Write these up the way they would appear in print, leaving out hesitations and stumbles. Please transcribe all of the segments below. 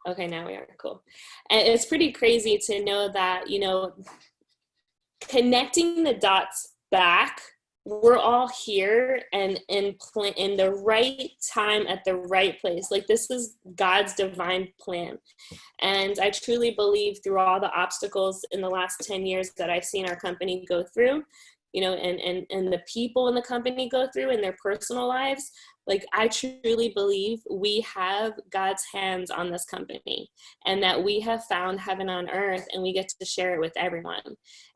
Okay, now we are. Cool. And it's pretty crazy to know that, connecting the dots back, we're all here and in the right time at the right place. Like, this is God's divine plan. And I truly believe, through all the obstacles in the last 10 years that I've seen our company go through, and the people in the company go through in their personal lives, like, I truly believe we have God's hands on this company, and that we have found heaven on earth, and we get to share it with everyone.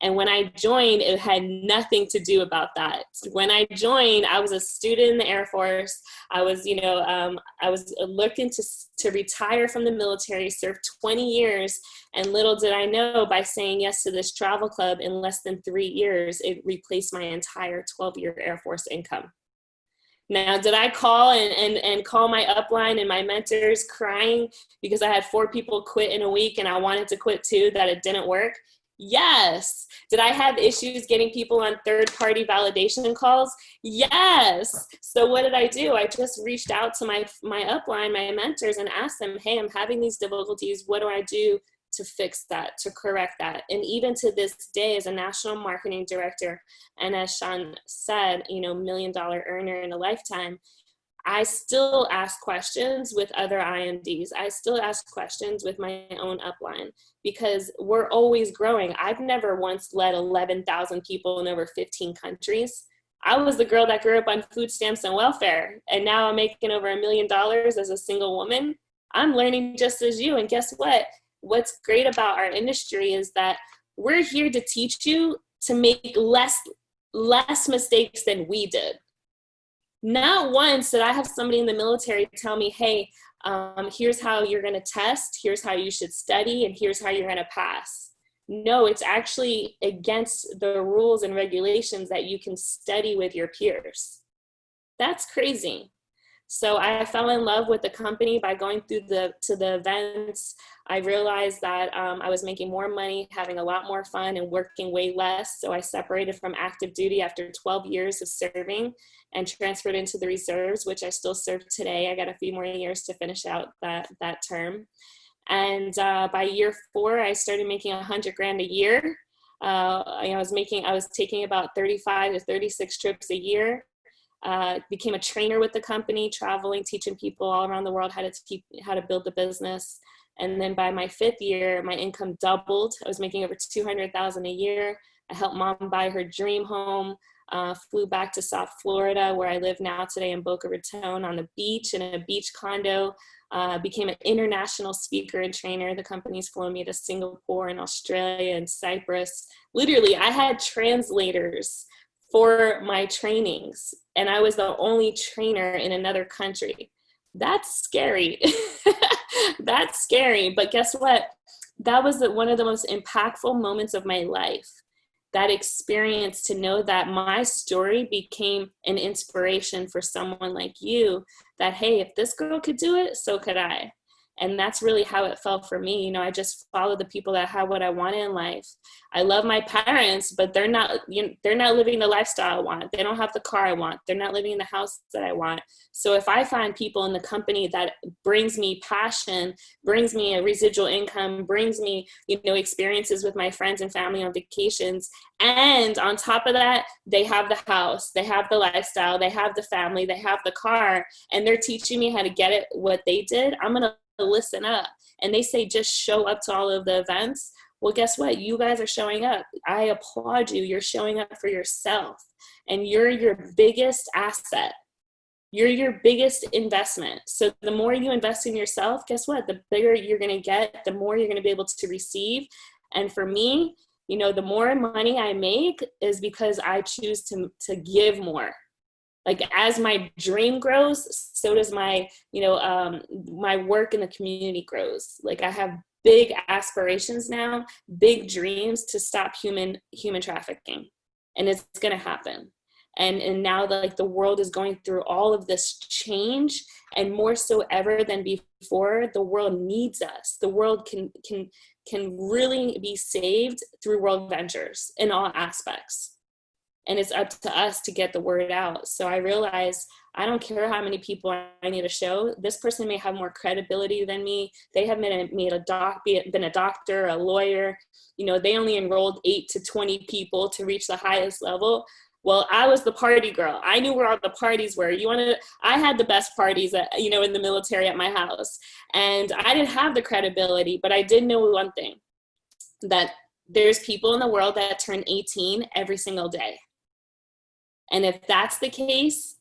And when I joined, it had nothing to do about that. When I joined, I was a student in the Air Force. I was, I was looking to retire from the military, serve 20 years. And little did I know, by saying yes to this travel club, in less than 3 years, it replaced my entire 12-year Air Force income. Now, did I call and call my upline and my mentors crying because I had 4 people quit in a week and I wanted to quit too, that it didn't work? Yes. Did I have issues getting people on third-party validation calls? Yes. So what did I do? I just reached out to my upline, my mentors, and asked them, hey, I'm having these difficulties. What do I do to fix that, to correct that? And even to this day, as a national marketing director, and as Sean said, $1 million earner in a lifetime, I still ask questions with other IMDs. I still ask questions with my own upline, because we're always growing. I've never once led 11,000 people in over 15 countries. I was the girl that grew up on food stamps and welfare, and now I'm making over $1 million as a single woman. I'm learning just as you. And guess what? What's great about our industry is that we're here to teach you to make less mistakes than we did. Not once did I have somebody in the military tell me, hey, here's how you're going to test, here's how you should study, and here's how you're going to pass. No, it's actually against the rules and regulations that you can study with your peers. That's crazy. So I fell in love with the company by going through the events. I realized that I was making more money, having a lot more fun, and working way less. So I separated from active duty after 12 years of serving and transferred into the reserves, which I still serve today. I got a few more years to finish out that term. And by year 4, I started making $100,000 a year. I was taking about 35 to 36 trips a year. Became a trainer with the company, traveling, teaching people all around the world how to build the business. And then by my 5th year, my income doubled. I was making over $200,000 a year. I helped mom buy her dream home, flew back to South Florida, where I live now today in Boca Raton, on the beach, in a beach condo. Became an international speaker and trainer. The company's flown me to Singapore and Australia and Cyprus. Literally, I had translators for my trainings, and I was the only trainer in another country. That's scary. That's scary. But guess what? That was one of the most impactful moments of my life. That experience, to know that my story became an inspiration for someone like you, that, hey, if this girl could do it, so could I. And that's really how it felt for me. I just followed the people that had what I wanted in life. I love my parents, but they're not living the lifestyle I want. They don't have the car I want. They're not living in the house that I want. So if I find people in the company that brings me passion, brings me a residual income, brings me, experiences with my friends and family on vacations, and on top of that, they have the house, they have the lifestyle, they have the family, they have the car, and they're teaching me how to get it what they did, I'm going to listen up. And they say, just show up to all of the events. Well, guess what? You guys are showing up. I applaud you. You're showing up for yourself, and you're your biggest asset. You're your biggest investment. So the more you invest in yourself, guess what? The bigger you're going to get, the more you're going to be able to receive. And for me, the more money I make is because I choose to give more. Like, as my dream grows, so does my, my work in the community grows. Like, I have big aspirations now, big dreams to stop human trafficking. And it's going to happen. And now the world is going through all of this change, and more so ever than before, the world needs us. The world can really be saved through World Ventures in all aspects. And it's up to us to get the word out. So I realized I don't care how many people I need to show. This person may have more credibility than me. They have been a doctor, a lawyer. You know, they only enrolled 8 to 20 people to reach the highest level. Well, I was the party girl. I knew where all the parties were. I had the best parties in the military at my house. And I didn't have the credibility, but I did know one thing, that there's people in the world that turn 18 every single day. And if that's the case,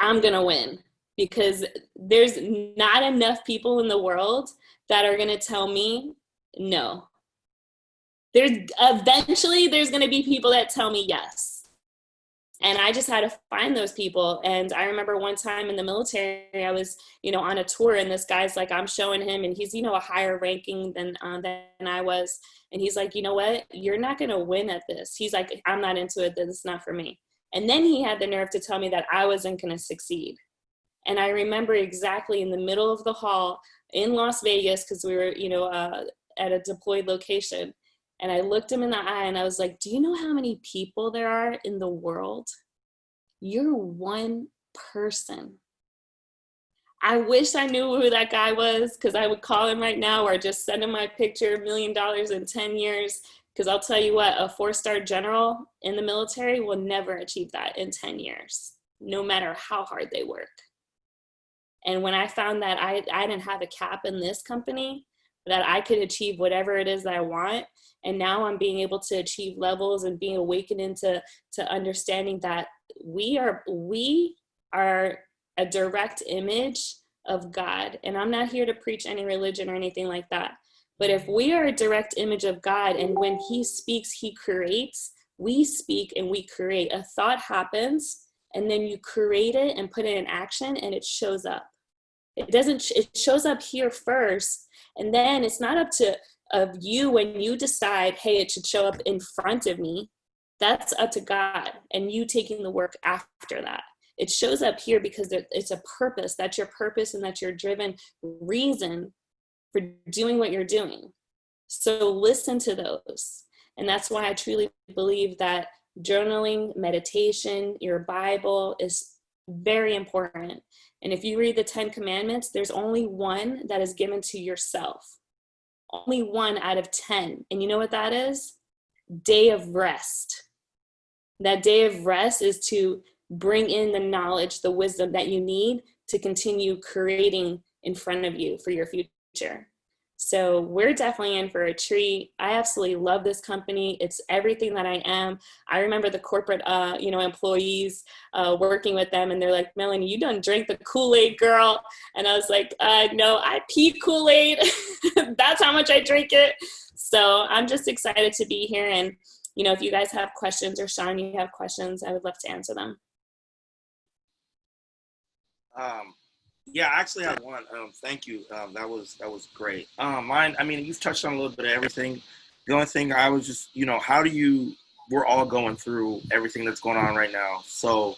I'm going to win, because there's not enough people in the world that are going to tell me no. Eventually there's going to be people that tell me yes. And I just had to find those people. And I remember one time in the military, I was, on a tour, and this guy's like, I'm showing him, and he's, a higher ranking than I was. And he's like, you know what? You're not going to win at this. He's like, I'm not into it. This is not for me. And then he had the nerve to tell me that I wasn't going to succeed. And I remember exactly in the middle of the hall in Las Vegas, because we were, at a deployed location. And I looked him in the eye and I was like, do you know how many people there are in the world? You're one person. I wish I knew who that guy was, because I would call him right now, or just send him my picture, $1 million in 10 years. Because I'll tell you what, a 4-star general in the military will never achieve that in 10 years, no matter how hard they work. And when I found that I didn't have a cap in this company, that I could achieve whatever it is that I want. And now I'm being able to achieve levels and being awakened into understanding that we are a direct image of God. And I'm not here to preach any religion or anything like that. But if we are a direct image of God, and when he speaks, he creates, we speak and we create. A thought happens, and then you create it and put it in action, and it shows up. It shows up here first. And then it's not up to you when you decide, hey, it should show up in front of me. That's up to God and you taking the work after that. It shows up here because it's a purpose. That's your purpose, and that's your driven reason for doing what you're doing. So listen to those. And that's why I truly believe that journaling, meditation, your Bible is very important. And if you read the 10 Commandments, there's only one that is given to yourself. Only 1 out of 10. And you know what that is? Day of rest. That day of rest is to bring in the knowledge, the wisdom that you need to continue creating in front of you for your future. So we're definitely in for a treat. I absolutely love this company. It's everything that I am. I remember the corporate, employees working with them, and they're like, Melanie, you done drink the Kool-Aid, girl. And I was like, no, I pee Kool-Aid. That's how much I drink it. So I'm just excited to be here. And, if you guys have questions, or Sean, you have questions, I would love to answer them. Yeah, I actually have one. Thank you. That was great. Mine, you've touched on a little bit of everything. The only thing I was just, we're all going through everything that's going on right now. So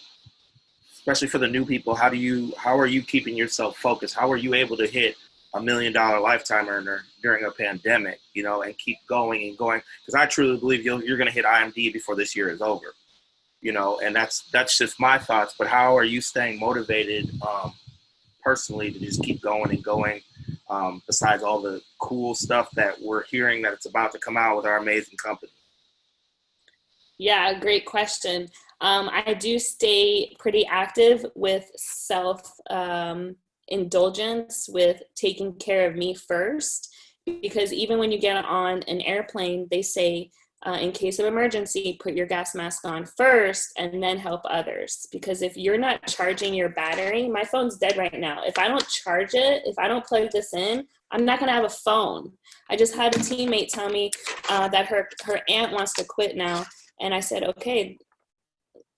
especially for the new people, how are you keeping yourself focused? How are you able to hit $1 million lifetime earner during a pandemic, and keep going and going? Because I truly believe you're going to hit IMD before this year is over, and that's just my thoughts. But how are you staying motivated, personally, to just keep going and going, besides all the cool stuff that we're hearing that it's about to come out with our amazing company? Yeah, great question. I do stay pretty active with self-indulgence, with taking care of me first, because even when you get on an airplane, they say, in case of emergency, put your gas mask on first and then help others. Because if you're not charging your battery, my phone's dead right now. If I don't charge it, if I don't plug this in, I'm not going to have a phone. I just had a teammate tell me that her aunt wants to quit now. And I said, okay,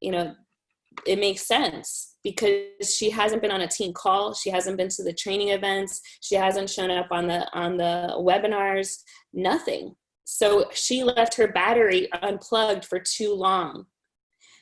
it makes sense, because she hasn't been on a team call. She hasn't been to the training events. She hasn't shown up on the webinars, nothing. So she left her battery unplugged for too long.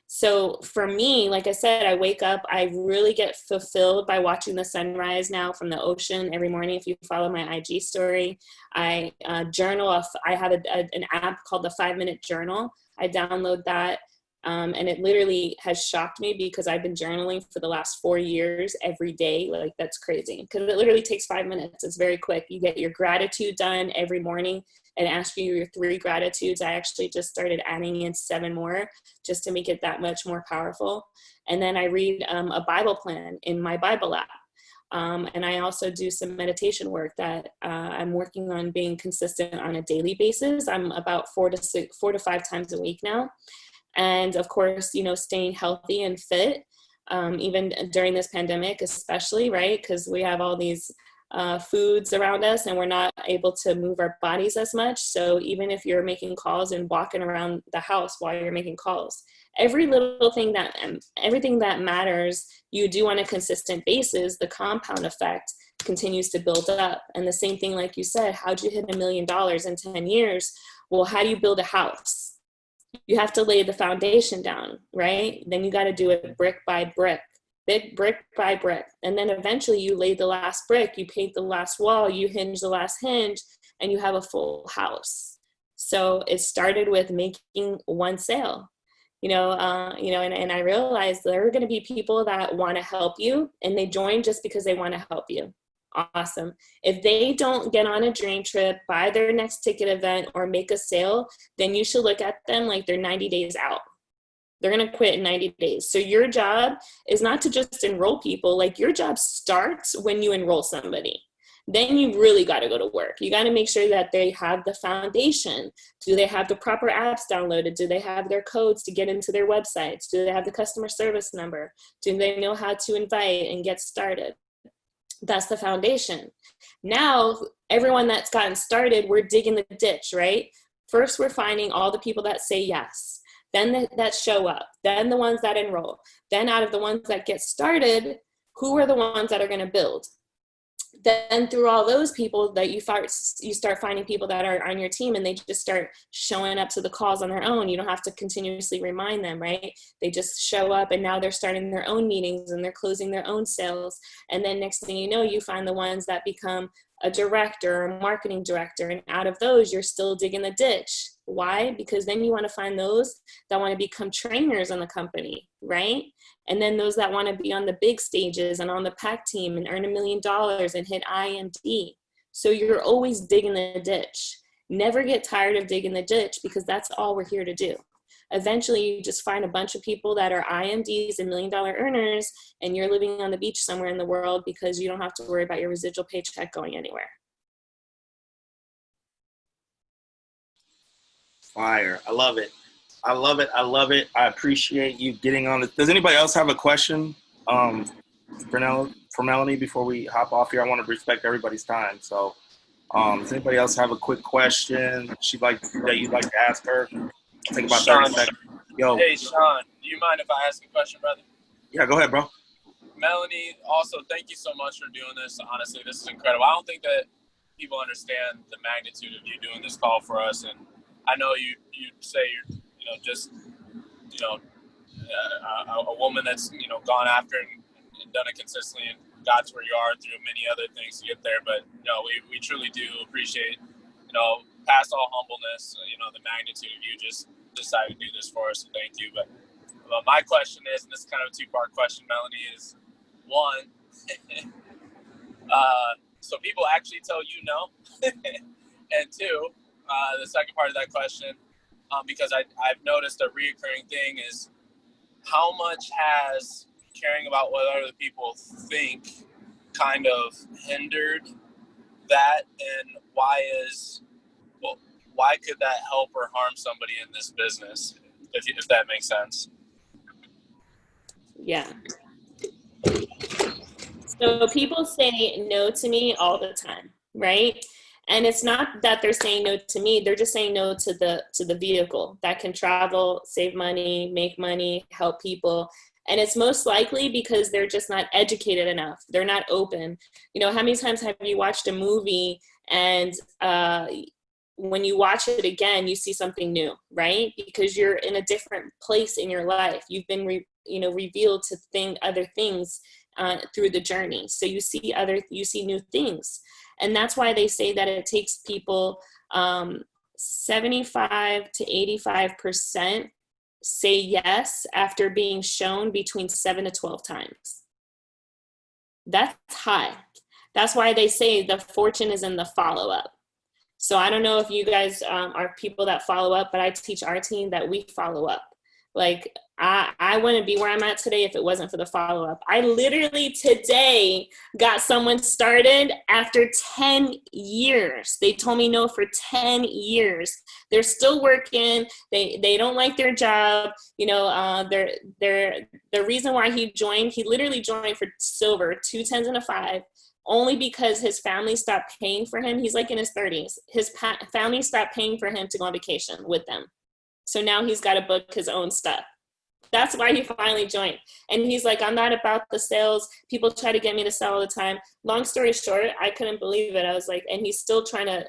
So for me, like I said, I wake up, I really get fulfilled by watching the sunrise now from the ocean every morning. If you follow my IG story, I journal. I have an app called the 5-Minute Journal. I download that And it literally has shocked me because I've been journaling for the last 4 years every day. Like, that's crazy because it literally takes 5 minutes. It's very quick. You get your gratitude done every morning and ask you your 3 gratitudes. I actually just started adding in 7 more just to make it that much more powerful. And then I read a Bible plan in my Bible app. And I also do some meditation work that I'm working on being consistent on a daily basis. I'm about 4 to 5 times a week now. And of course, staying healthy and fit, even during this pandemic, especially, right? Because we have all these foods around us and we're not able to move our bodies as much. So even if you're making calls and walking around the house while you're making calls, everything that matters, you do on a consistent basis, the compound effect continues to build up. And the same thing, like you said, how'd you hit $1 million in 10 years? Well, how do you build a house? You have to lay the foundation down, right? Then you got to do it brick by brick, brick by brick. And then eventually you lay the last brick, you paint the last wall, you hinge the last hinge, and you have a full house. So it started with making one sale, and I realized there are going to be people that want to help you and they join just because they want to help you. Awesome. If they don't get on a dream trip, buy their next ticket event, or make a sale, then you should look at them like they're 90 days out. They're going to quit in 90 days. So your job is not to just enroll people. Like, your job starts when you enroll somebody. Then you really got to go to work. You got to make sure that they have the foundation. Do they have the proper apps downloaded? Do they have their codes to get into their websites? Do they have the customer service number? Do they know how to invite and get started? That's the foundation. Now, everyone that's gotten started, we're digging the ditch, right? First, we're finding all the people that say yes, then that show up, then the ones that enroll. Then out of the ones that get started, who are the ones that are going to build? Then through all those people that you start finding people that are on your team, and they just start showing up to the calls on their own. You don't have to continuously remind them, right? They just show up, and now they're starting their own meetings and they're closing their own sales. And then next thing you know, you find the ones that become a director or a marketing director. And out of those, you're still digging the ditch. Why? Because then you want to find those that want to become trainers in the company, right? And then those that want to be on the big stages and on the pack team and earn $1 million and hit IMD. So you're always digging the ditch. Never get tired of digging the ditch, because that's all we're here to do. Eventually, you just find a bunch of people that are IMDs and $1 million earners, and you're living on the beach somewhere in the world because you don't have to worry about your residual paycheck going anywhere. Fire. I love it. I love it. I love it. I appreciate you getting on this. Does anybody else have a question for Melanie before we hop off here? I want to respect everybody's time. So does anybody else have a quick question that you'd like to ask her? Take about 30 seconds. Yo. Hey, Sean, do you mind if I ask a question, brother? Yeah, go ahead, bro. Melanie, also, thank you so much for doing this. Honestly, this is incredible. I don't think that people understand the magnitude of you doing this call for us. And I know you say you're, a woman that's, gone after and done it consistently and got to where you are through many other things to get there. But, we truly do appreciate, past all humbleness, the magnitude of you just decided to do this for us. So thank you. But my question is, and this is kind of a 2-part question, Melanie, is one, so people actually tell you no? And 2, the second part of that question, because I've noticed a reoccurring thing is, how much has caring about what other people think kind of hindered that, and why could that help or harm somebody in this business, if that makes sense? Yeah. So people say no to me all the time, right? And it's not that they're saying no to me, they're just saying no to the vehicle that can travel, save money, make money, help people. And it's most likely because they're just not educated enough. They're not open. How many times have you watched a movie and when you watch it again, you see something new, right? Because you're in a different place in your life. You've been revealed to other things through the journey. So you see new things. And that's why they say that it takes people 75 to 85% say yes after being shown between 7 to 12 times. That's high. That's why they say the fortune is in the follow-up. So I don't know if you guys are people that follow up, but I teach our team that we follow up. Like, I wouldn't be where I'm at today if it wasn't for the follow-up. I literally today got someone started after 10 years. They told me no for 10 years. They're still working. They don't like their job. You know, the reason why he literally joined for silver, 2 10s and a 5, only because his family stopped paying for him. He's like in his 30s. His family stopped paying for him to go on vacation with them. So now he's got to book his own stuff. That's why he finally joined. And he's like, I'm not about the sales. People try to get me to sell all the time. Long story short, I couldn't believe it. I was like, and he's still trying to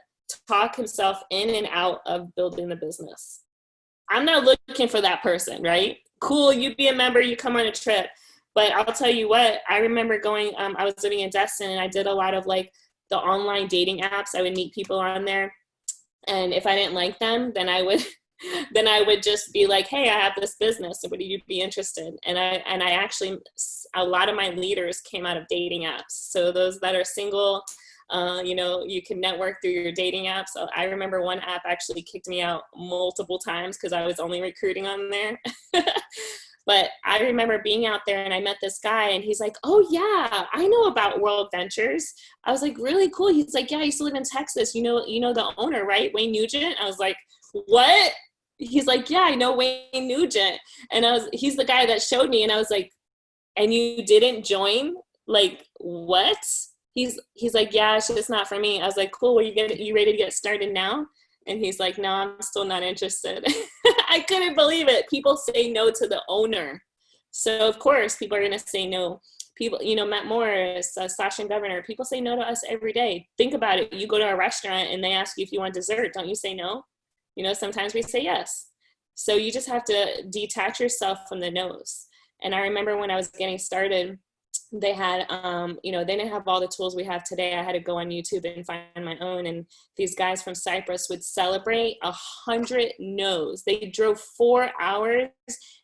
talk himself in and out of building the business. I'm not looking for that person, right? Cool, you be a member, you come on a trip. But I'll tell you what, I remember going, I was living in Destin, and I did a lot of like the online dating apps. I would meet people on there. And if I didn't like them, then I would just be like, hey, I have this business. So would you be interested? And I actually, a lot of my leaders came out of dating apps. So those that are single, you know, you can network through your dating apps. So I remember one app actually kicked me out multiple times because I was only recruiting on there. But I remember being out there and I met this guy and he's like, oh yeah, I know about World Ventures. I was like, really cool. He's like, yeah, I used to live in Texas. You know the owner, right? Wayne Nugent. I was like, what? He's like, yeah, I know Wayne Nugent. And he's the guy that showed me. And I was like, and you didn't join? Like, what? He's like, yeah, it's just not for me. I was like, cool. You ready to get started now? And he's like, no, I'm still not interested. I couldn't believe it. People say no to the owner. So of course people are going to say no. People, you know, Matt Morris, Sasha and Governor, people say no to us every day. Think about it. You go to a restaurant and they ask you if you want dessert. Don't you say no? You know, sometimes we say yes. So you just have to detach yourself from the no's. And I remember when I was getting started, they had, you know, they didn't have all the tools we have today. I had to go on YouTube and find my own. And these guys from Cyprus would celebrate 100 no's. They drove 4 hours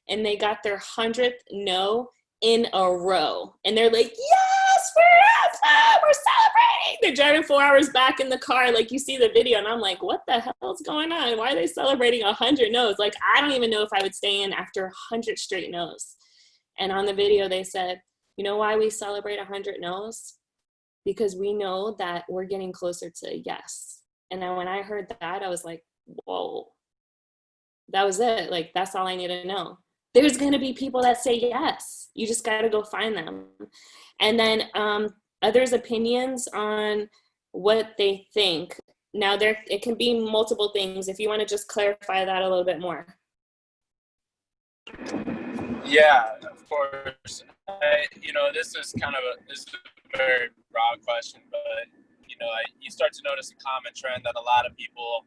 and they got their 100th no in a row. And they're like, yes, we're celebrating. They're driving 4 hours back in the car. Like you see the video and I'm like, what the hell is going on? Why are they celebrating 100 no's? Like, I don't even know if I would stay in after 100 straight no's. And on the video, they said, you know why we celebrate 100 no's? Because we know that we're getting closer to yes. And then when I heard that, I was like, whoa, that was it. Like, that's all I need to know. There's going to be people that say yes. You just got to go find them. And then others' opinions on what they think. Now, it can be multiple things. If you want to just clarify that a little bit more. Yeah, of course. You know, this is a very broad question, but you know, you start to notice a common trend that a lot of people,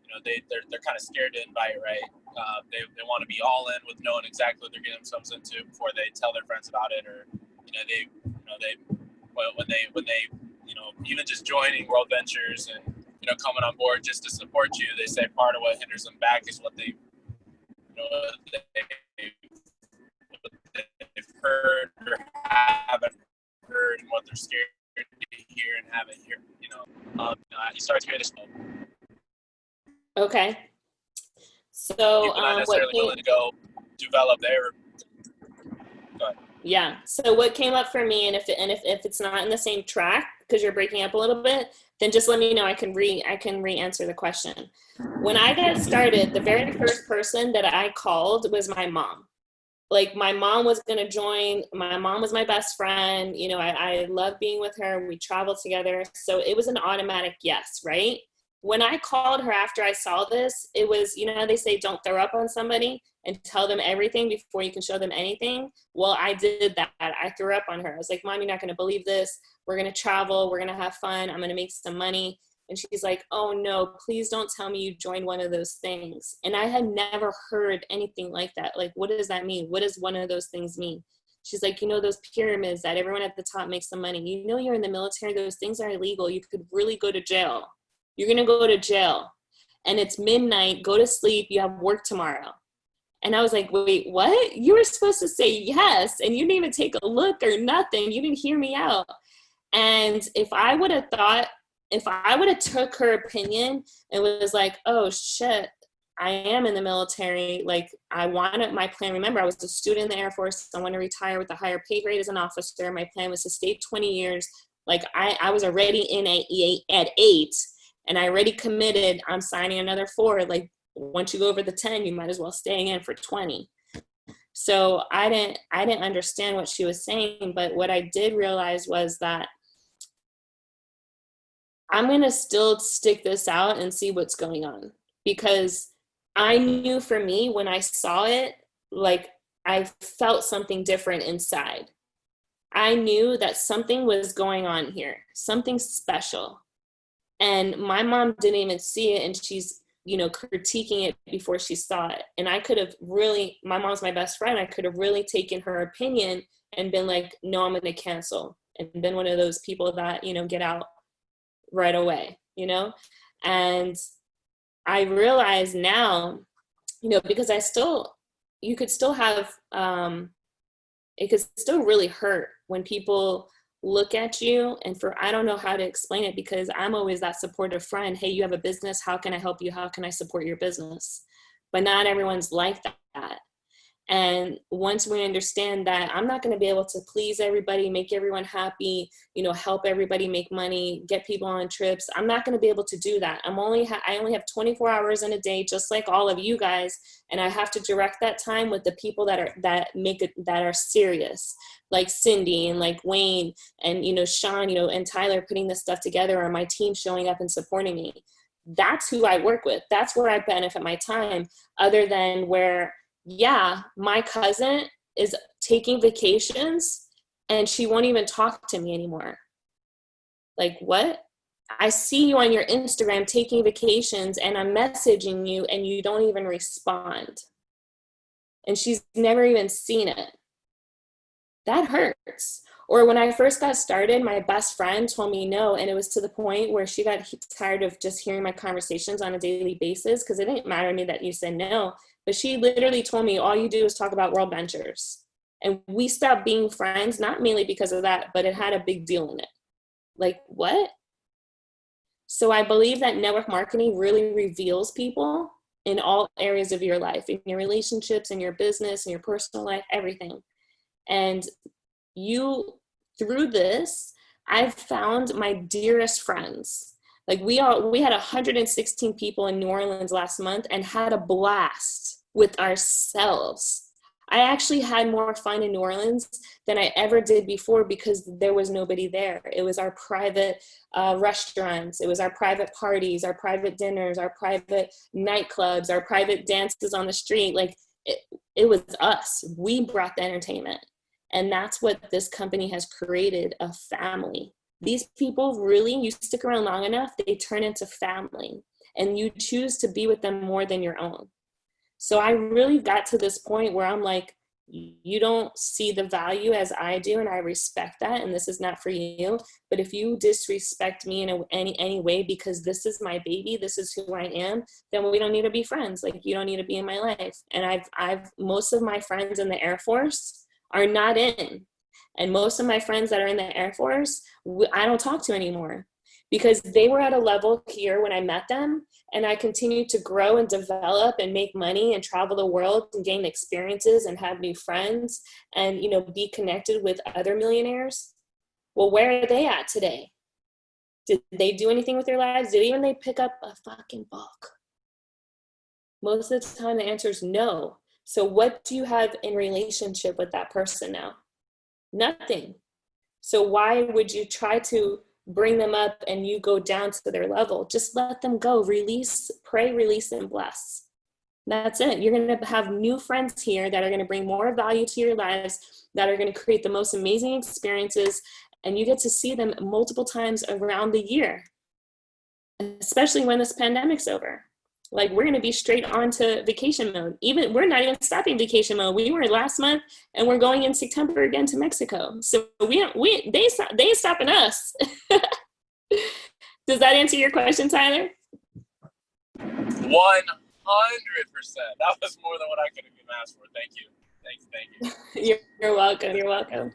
you know, they're kind of scared to invite, right? They want to be all in with knowing exactly what they're getting themselves into before they tell their friends about it, or when they even just joining World Ventures and coming on board just to support you, they say part of what hinders them back is what they've heard or haven't heard, and what they're scared to hear and haven't heard. You start to hear this. Okay. So people not necessarily willing to go develop their. Go ahead. Yeah. So what came up for me, and if it's not in the same track because you're breaking up a little bit, then just let me know. I can re-answer the question. When I got started, the very first person that I called was my mom. Like, my mom was going to join. My mom was my best friend. I love being with her. We traveled together. So it was an automatic yes, right? When I called her after I saw this, it was, they say don't throw up on somebody and tell them everything before you can show them anything. Well, I did that. I threw up on her. I was like, Mom, you're not going to believe this. We're going to travel. We're going to have fun. I'm going to make some money. And she's like, oh no, please don't tell me you joined one of those things. And I had never heard anything like that. Like, what does that mean? What does one of those things mean? She's like, those pyramids that everyone at the top makes some money. You're in the military. Those things are illegal. You could really go to jail. You're going to go to jail. And it's midnight. Go to sleep. You have work tomorrow. And I was like, wait, what? You were supposed to say yes, and you didn't even take a look or nothing. You didn't hear me out. And if I would have took her opinion and was like, oh shit, I am in the military. Like, I wanted my plan. Remember, I was a student in the Air Force. I want to retire with a higher pay grade as an officer. My plan was to stay 20 years. Like, I was already in at 8, and I already committed. I'm signing another 4. Like, once you go over the 10, you might as well stay in for 20. So I didn't understand what she was saying. But what I did realize was that I'm going to still stick this out and see what's going on, because I knew for me, when I saw it, like, I felt something different inside. I knew that something was going on here, something special. And my mom didn't even see it, and she's, critiquing it before she saw it. And I could have really, my mom's my best friend, I could have really taken her opinion and been like, no, I'm going to cancel, and been one of those people that, get out right away, and I realize now, because you could still have, it could still really hurt when people look at you, and I don't know how to explain it, because I'm always that supportive friend. Hey, you have a business. How can I help you? How can I support your business? But not everyone's like that. And once we understand that I'm not going to be able to please everybody, make everyone happy, help everybody make money, get people on trips, I'm not going to be able to do that. I only have 24 hours in a day, just like all of you guys. And I have to direct that time with the people that are serious, like Cindy and like Wayne and, Sean, and Tyler putting this stuff together, or my team showing up and supporting me. That's who I work with. That's where I benefit my time, other than where, yeah, my cousin is taking vacations and she won't even talk to me anymore. Like, what? I see you on your Instagram taking vacations, and I'm messaging you and you don't even respond. And she's never even seen it. That hurts. Or when I first got started, my best friend told me no, and it was to the point where she got tired of just hearing my conversations on a daily basis, because it didn't matter to me that you said no. But she literally told me, all you do is talk about world ventures. And we stopped being friends, not mainly because of that, but it had a big deal in it. Like, what? So I believe that network marketing really reveals people in all areas of your life, in your relationships, in your business, in your personal life, everything. And through this, I've found my dearest friends. Like, we had 116 people in New Orleans last month and had a blast with ourselves. I actually had more fun in New Orleans than I ever did before, because there was nobody there. It was our private restaurants. It was our private parties, our private dinners, our private nightclubs, our private dances on the street. Like, it was us. We brought the entertainment. And that's what this company has created, a family. These people really, you stick around long enough, they turn into family, and you choose to be with them more than your own. So I really got to this point where I'm like, you don't see the value as I do, and I respect that, and this is not for you. But if you disrespect me in any way, because this is my baby, this is who I am, then we don't need to be friends. Like, you don't need to be in my life. And I've most of my friends in the Air Force are not in. And most of my friends that are in the Air Force, I don't talk to anymore, because they were at a level here when I met them, and I continued to grow and develop and make money and travel the world and gain experiences and have new friends and, be connected with other millionaires. Well, where are they at today? Did they do anything with their lives? Did even they pick up a fucking book? Most of the time the answer is no. So what do you have in relationship with that person now? Nothing. So why would you try to bring them up and you go down to their level? Just let them go. Release, pray, release, and bless. That's it. You're going to have new friends here that are going to bring more value to your lives, that are going to create the most amazing experiences, and you get to see them multiple times around the year, especially when this pandemic's over. Like, we're going to be straight on to vacation mode. We're not even stopping vacation mode. We were last month, and we're going in September again to Mexico. So they ain't stopping us. Does that answer your question, Tyler? 100%. That was more than what I could have even asked for. Thank you. Thank you. You're welcome. You're welcome.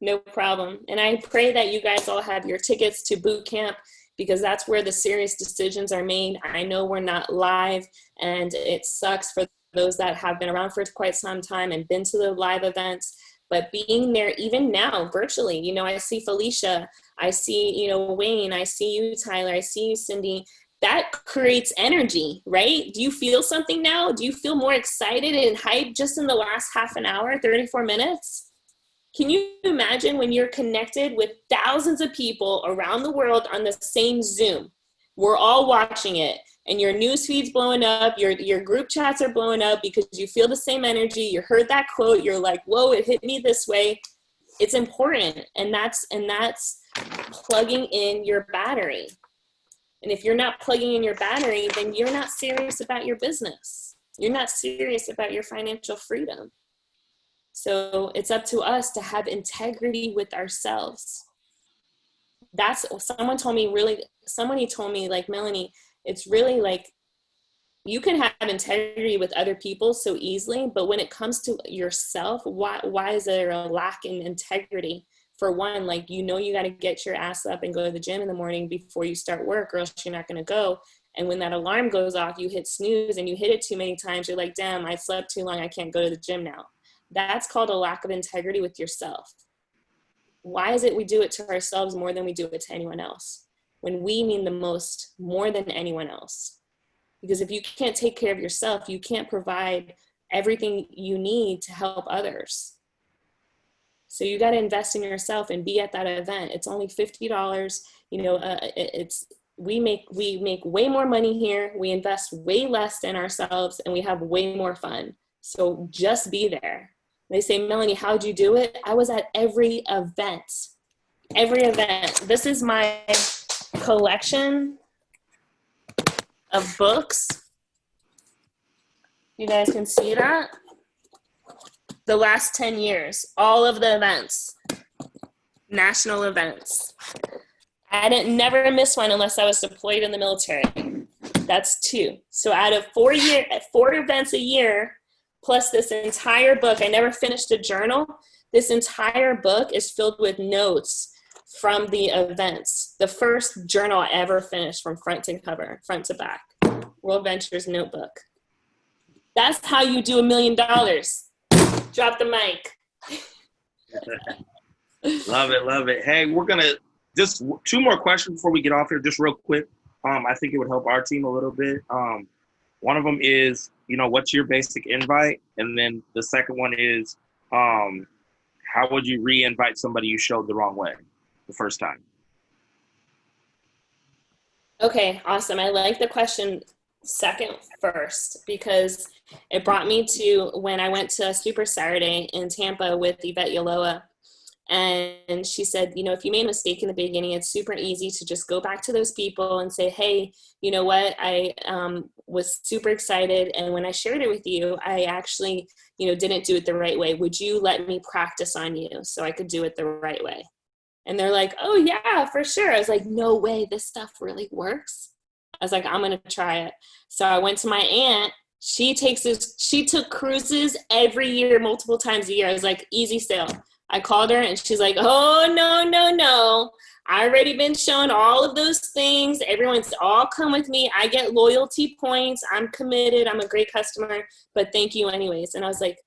No problem. And I pray that you guys all have your tickets to boot camp, because that's where the serious decisions are made. I know we're not live, and it sucks for those that have been around for quite some time and been to the live events, but being there even now virtually, you know, I see Felicia, I see, you know, Wayne, I see you, Tyler, I see you, Cindy. That creates energy, right? Do you feel something now? Do you feel more excited and hyped just in the last half an hour, 34 minutes? Can you imagine when you're connected with thousands of people around the world on the same Zoom? We're all watching it, and your news feed's blowing up, your group chats are blowing up because you feel the same energy. You heard that quote, you're like, whoa, it hit me this way. It's important, and that's plugging in your battery. And if you're not plugging in your battery, then you're not serious about your business. You're not serious about your financial freedom. So it's up to us to have integrity with ourselves. That's, somebody told me, like, Melanie, it's really like, you can have integrity with other people so easily, but when it comes to yourself, why is there a lack in integrity? For one, like, you know, you got to get your ass up and go to the gym in the morning before you start work, or else you're not going to go. And when that alarm goes off, you hit snooze and you hit it too many times. You're like, damn, I slept too long. I can't go to the gym now. That's called a lack of integrity with yourself. Why is it we do it to ourselves more than we do it to anyone else, when we mean the most more than anyone else? Because if you can't take care of yourself, you can't provide everything you need to help others. So you got to invest in yourself and be at that event. It's only $50. You know, we make way more money here. We invest way less in ourselves, and we have way more fun. So just be there. They say, Melanie, how'd you do it? I was at every event. Every event. This is my collection of books. You guys can see that. The last 10 years, all of the events, national events. I didn't never miss one unless I was deployed in the military. That's 2. So out of 4 events a year, plus this entire book, I never finished a journal. This entire book is filled with notes from the events. The first journal I ever finished from front to cover, front to back. World Ventures notebook. That's how you do $1 million. Drop the mic. Love it. Hey, we're gonna just 2 more questions before we get off here, just real quick. I think it would help our team a little bit. One of them is, you know, what's your basic invite? And then the second one is, how would you re-invite somebody you showed the wrong way the first time? Okay, awesome. I like the question second first, because it brought me to when I went to Super Saturday in Tampa with Yvette Yaloa. And she said, you know, if you made a mistake in the beginning, it's super easy to just go back to those people and say, hey, you know what, I was super excited. And when I shared it with you, I actually, you know, didn't do it the right way. Would you let me practice on you so I could do it the right way? And they're like, oh yeah, for sure. I was like, no way, this stuff really works. I was like, I'm going to try it. So I went to my aunt. She took cruises every year, multiple times a year. I was like, easy sale. I called her and she's like, oh, no. I already been shown all of those things. Everyone's all come with me. I get loyalty points. I'm committed. I'm a great customer, but thank you anyways. And I was like,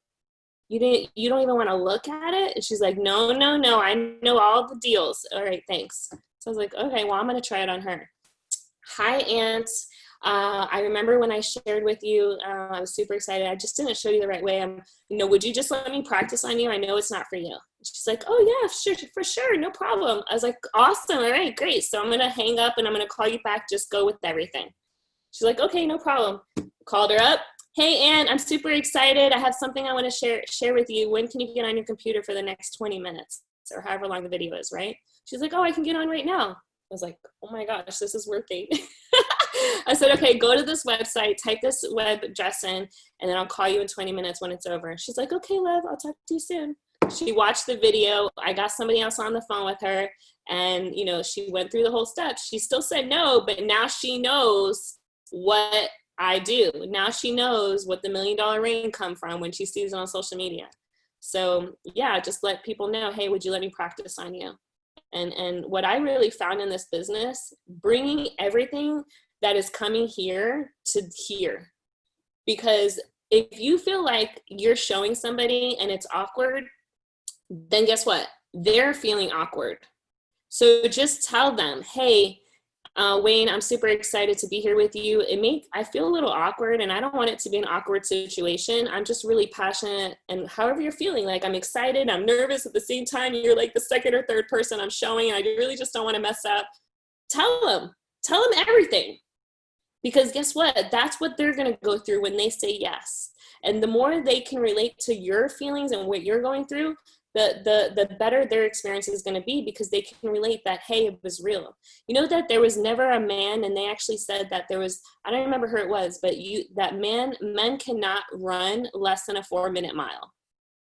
you don't even want to look at it? And she's like, no. I know all the deals. All right, thanks. So I was like, okay, well, I'm going to try it on her. Hi, Aunt. I remember when I shared with you, I was super excited. I just didn't show you the right way. Would you just let me practice on you? I know it's not for you. She's like, oh yeah, sure, for sure. No problem. I was like, awesome. All right, great. So I'm going to hang up and I'm going to call you back. Just go with everything. She's like, okay, no problem. Called her up. Hey, Aunt, I'm super excited. I have something I want to share with you. When can you get on your computer for the next 20 minutes or however long the video is, right? She's like, oh, I can get on right now. I was like, oh my gosh, this is working. I said, okay, go to this website, type this web address in, and then I'll call you in 20 minutes when it's over. She's like, okay, Lev, I'll talk to you soon. She watched the video. I got somebody else on the phone with her, and, she went through the whole steps. She still said no, but now she knows what I do. Now she knows what the $1 million ring come from when she sees it on social media. So yeah, just let people know, hey, would you let me practice on you? And what I really found in this business, bringing everything that is coming here to here. Because if you feel like you're showing somebody and it's awkward, then guess what? They're feeling awkward. So just tell them, hey, Wayne, I'm super excited to be here with you. I feel a little awkward, and I don't want it to be an awkward situation. I'm just really passionate, and however you're feeling, like I'm excited, I'm nervous at the same time. You're like the second or third person I'm showing, and I really just don't want to mess up. Tell them everything, because guess what? That's what they're going to go through when they say yes. And the more they can relate to your feelings and what you're going through, the better their experience is going to be, because they can relate that, hey, it was real. You know that there was never a man, and they actually said that there was, I don't remember who it was, but men cannot run less than a 4-minute mile.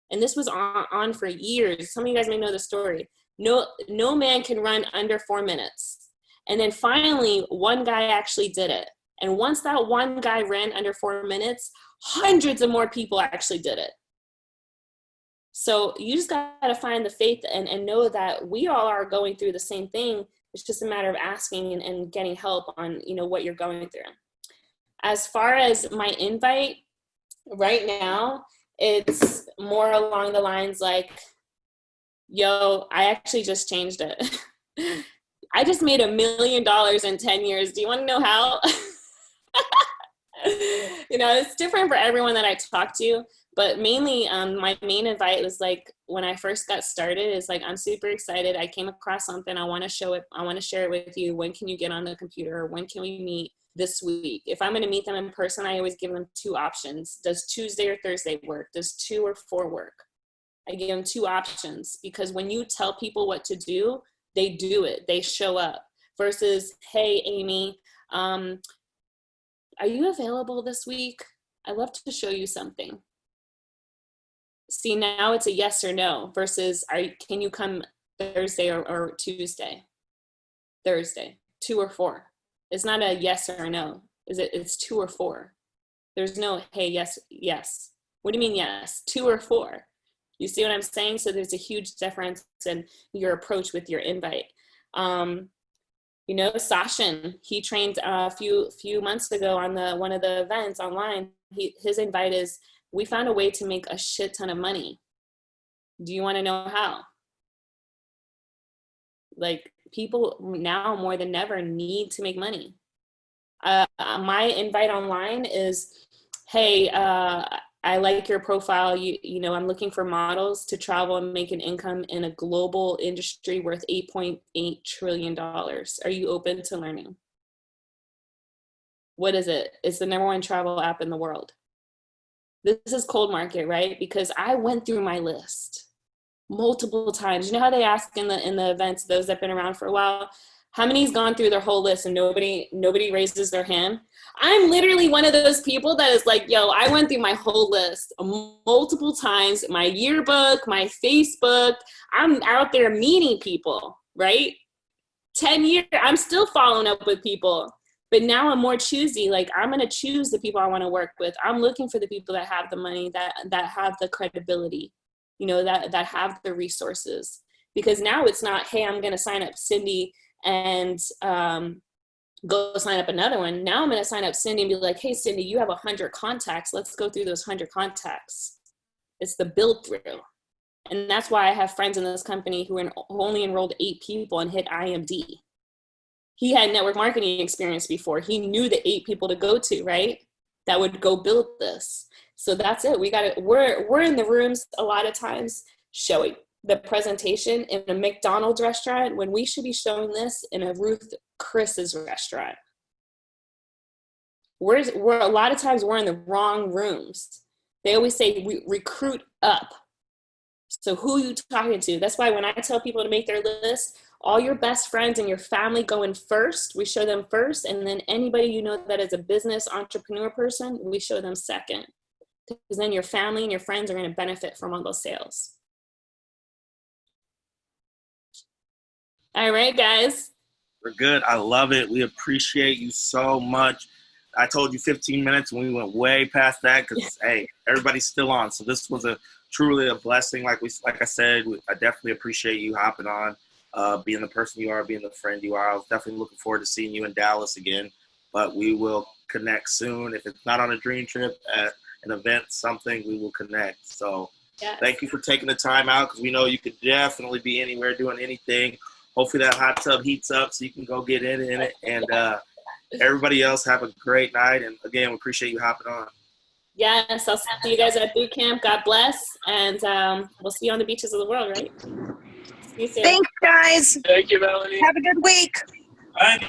And this was on for years. Some of you guys may know the story. No man can run under 4 minutes. And then finally, one guy actually did it. And once that one guy ran under 4 minutes, hundreds of more people actually did it. So you just got to find the faith and know that we all are going through the same thing. It's just a matter of asking and getting help on, what you're going through. As far as my invite, right now, it's more along the lines like, yo, I actually just changed it. I just made $1 million in 10 years. Do you want to know how? It's different for everyone that I talk to. But mainly, my main invite was like, when I first got started, is like, I'm super excited. I came across something. I want to show it. I want to share it with you. When can you get on the computer? When can we meet this week? If I'm going to meet them in person, I always give them 2 options. Does Tuesday or Thursday work? Does 2 or 4 work? I give them 2 options, because when you tell people what to do, they do it. They show up. Versus, hey, Amy, are you available this week? I'd love to show you something. See, now it's a yes or no versus can you come Thursday or Tuesday? Thursday, 2 or 4. It's not a yes or no. It's 2 or 4. There's no, hey, yes. What do you mean yes? 2 or 4. You see what I'm saying? So there's a huge difference in your approach with your invite. Sashin, he trained a few months ago on one of the events online. His invite is, we found a way to make a shit ton of money. Do you want to know how? Like, people now more than ever need to make money. My invite online is, hey, I like your profile. I'm looking for models to travel and make an income in a global industry worth $8.8 trillion. Are you open to learning? What is it? It's the #1 travel app in the world. This is cold market, right? Because I went through my list multiple times. You know how they ask in the events, those that have been around for a while, how many's gone through their whole list and nobody raises their hand? I'm literally one of those people that is like, yo, I went through my whole list multiple times, my yearbook, my Facebook. I'm out there meeting people, right? 10 years, I'm still following up with people. But now I'm more choosy. Like, I'm going to choose the people I want to work with. I'm looking for the people that have the money, that have the credibility, that have the resources. Because now it's not, hey, I'm going to sign up Cindy and go sign up another one. Now I'm going to sign up Cindy and be like, hey, Cindy, you have 100 contacts. Let's go through those 100 contacts. It's the build through. And that's why I have friends in this company who only enrolled 8 people and hit IMD. He had network marketing experience before. He knew the 8 people to go to, right? That would go build this. So that's it. We're in the rooms a lot of times showing the presentation in a McDonald's restaurant when we should be showing this in a Ruth Chris's restaurant. We're a lot of times we're in the wrong rooms. They always say recruit up. So who are you talking to? That's why when I tell people to make their list, all your best friends and your family go in first. We show them first. And then anybody that is a business entrepreneur person, we show them second. Because then your family and your friends are going to benefit from all those sales. All right, guys. We're good. I love it. We appreciate you so much. I told you 15 minutes, and we went way past that because hey, everybody's still on. So this was truly a blessing. Like I said, I definitely appreciate you hopping on, being the person you are, being the friend you are. I was definitely looking forward to seeing you in Dallas again. But we will connect soon. If it's not on a dream trip, at an event, something, we will connect. So thank you for taking the time out, because we know you could definitely be anywhere doing anything. Hopefully that hot tub heats up so you can go get in it. And everybody else, have a great night. And again, we appreciate you hopping on. Yes, I'll see you guys at boot camp. God bless. And we'll see you on the beaches of the world, right? See you soon. Thanks, guys. Thank you, Melanie. Have a good week. Bye.